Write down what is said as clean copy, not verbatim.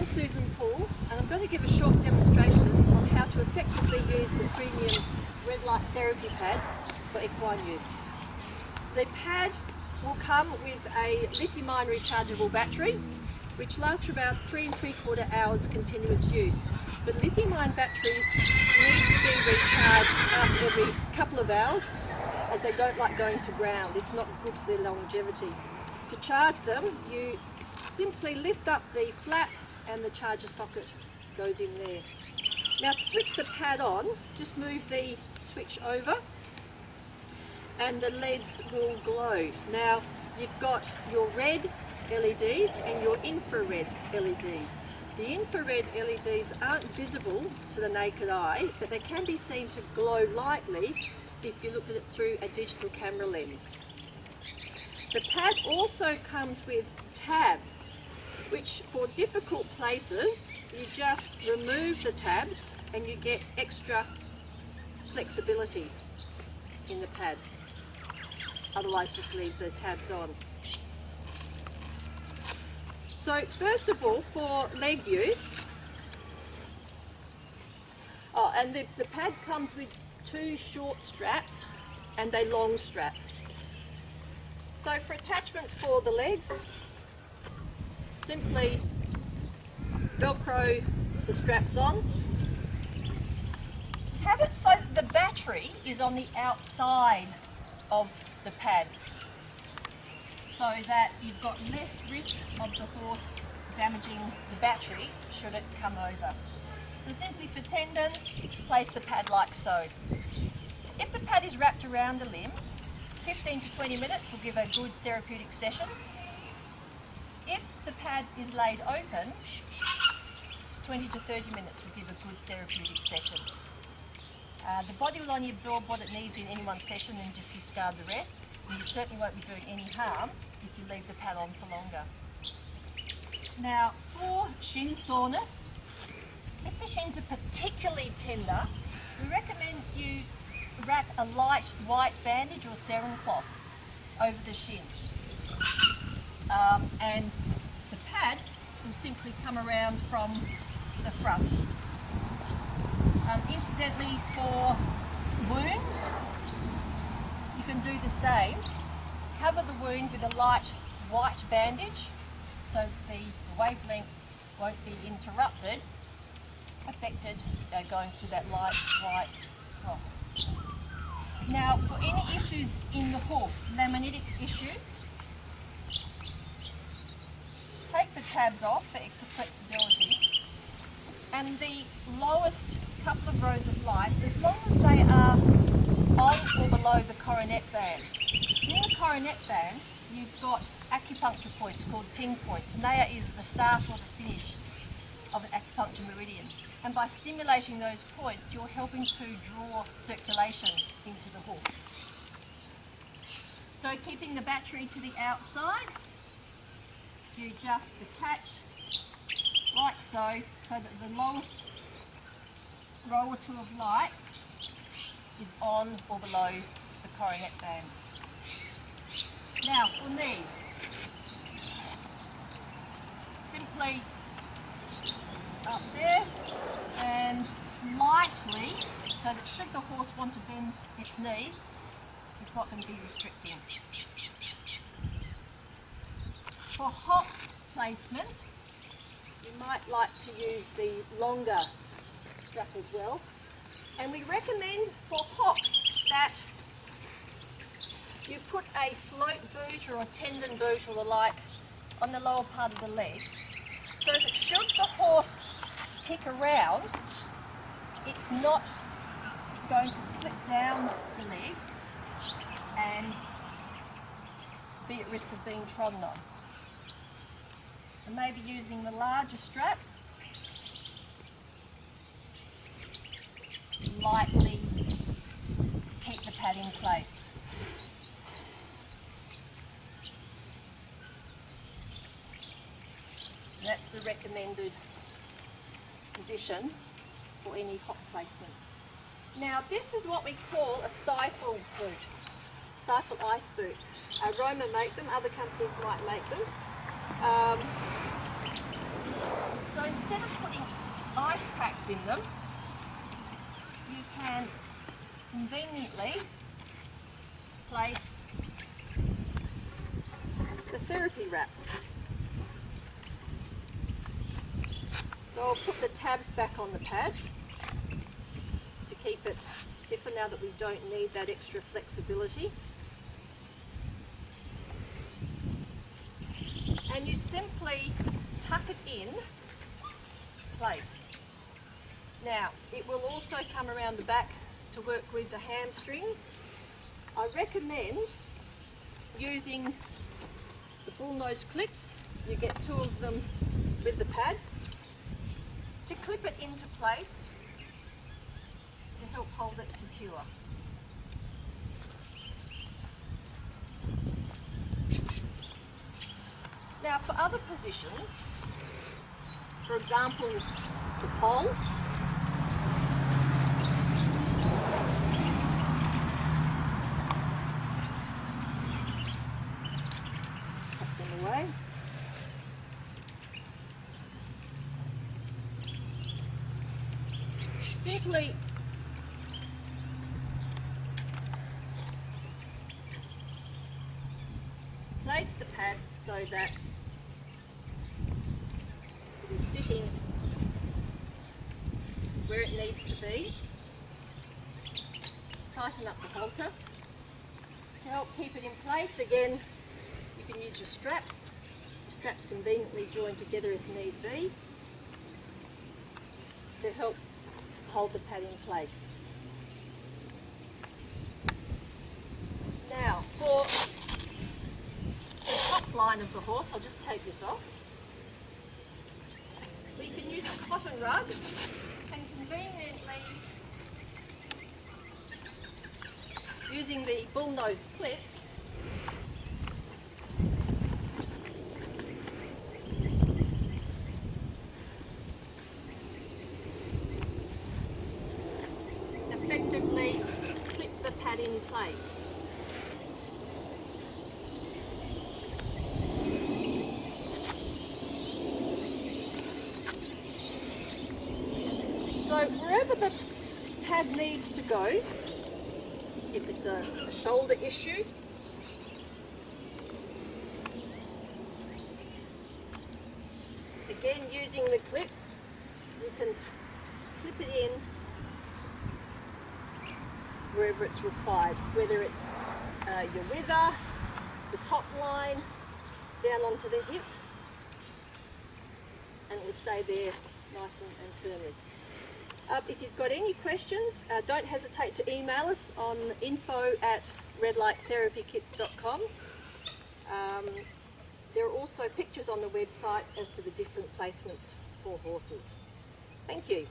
I'm Susan Poole, and I'm going to give a short demonstration on how to effectively use the premium red light therapy pad for equine use. The pad will come with a lithium-ion rechargeable battery, which lasts for about 3 3/4 hours continuous use. But lithium-ion batteries need to be recharged after every couple of hours, as they don't like going to ground. It's not good for their longevity. To charge them, you simply lift up the flap and the charger socket goes in there. Now to switch the pad on, just move the switch over and the LEDs will glow. Now you've got your red LEDs and your infrared LEDs. The infrared LEDs aren't visible to the naked eye, but they can be seen to glow lightly if you look at it through a digital camera lens. The pad also comes with tabs, which for difficult places, you just remove the tabs and you get extra flexibility in the pad. Otherwise, just leave the tabs on. So first of all, for leg use, and the pad comes with 2 short straps and a long strap. So for attachment for the legs, simply Velcro the straps on. Have it so that the battery is on the outside of the pad, so that you've got less risk of the horse damaging the battery should it come over. So simply for tendons, place the pad like so. If the pad is wrapped around a limb, 15 to 20 minutes will give a good therapeutic session. If the pad is laid open, 20 to 30 minutes will give a good therapeutic session. The body will only absorb what it needs in any one session and just discard the rest. And you certainly won't be doing any harm if you leave the pad on for longer. Now, for shin soreness, if the shins are particularly tender, we recommend you wrap a light white bandage or serum cloth over the shin. And the pad will simply come around from the front. Incidentally, for wounds, you can do the same. Cover the wound with a light white bandage so the wavelengths won't be affected going through that light white cloth. Now, for any issues in the hoof, laminitic issues, take the tabs off for extra flexibility, and the lowest couple of rows of lights, as long as they are on or below the coronet band. In the coronet band, you've got acupuncture points called ting points, and they are either the start or the finish of an acupuncture meridian. And by stimulating those points, you're helping to draw circulation into the hoof. So keeping the battery to the outside, you just attach like so, so that the lowest row or 2 of lights is on or below the coronet band. Now for knees, simply up there and lightly, so that should the horse want to bend its knee, it's not going to be restricting. For hock placement, you might like to use the longer strap as well, and we recommend for hocks that you put a float boot or a tendon boot or the like on the lower part of the leg, so that should the horse kick around, it's not going to slip down the leg and be at risk of being trodden on. And maybe using the larger strap, lightly keep the pad in place. That's the recommended position for any hock placement. Now this is what we call a stifle boot, stifle ice boot. Roma make them, other companies might make them. So instead of putting ice packs in them, you can conveniently place the therapy wrap. So I'll put the tabs back on the pad to keep it stiffer now that we don't need that extra flexibility. And you simply tuck it in place. Now, it will also come around the back to work with the hamstrings. I recommend using the bullnose clips. You get 2 of them with the pad to clip it into place to help hold it secure. Now for other positions, for example the pole, tuck them away. Simply place the pad so that it is sitting where it needs to be. Tighten up the halter. To help keep it in place, again, you can use your straps. The straps conveniently joined together if need be to help hold the pad in place. Now, for the top line of the horse, I'll just take this off. We can use a cotton rug and conveniently, using the bullnose clips, effectively clip the pad in place. So wherever the pad needs to go, if it's a shoulder issue, again using the clips, you can clip it in wherever it's required, whether it's your wither, the top line, down onto the hip, and it will stay there nice and firmly. If you've got any questions, don't hesitate to email us on info@redlighttherapykits.com. There are also pictures on the website as to the different placements for horses. Thank you.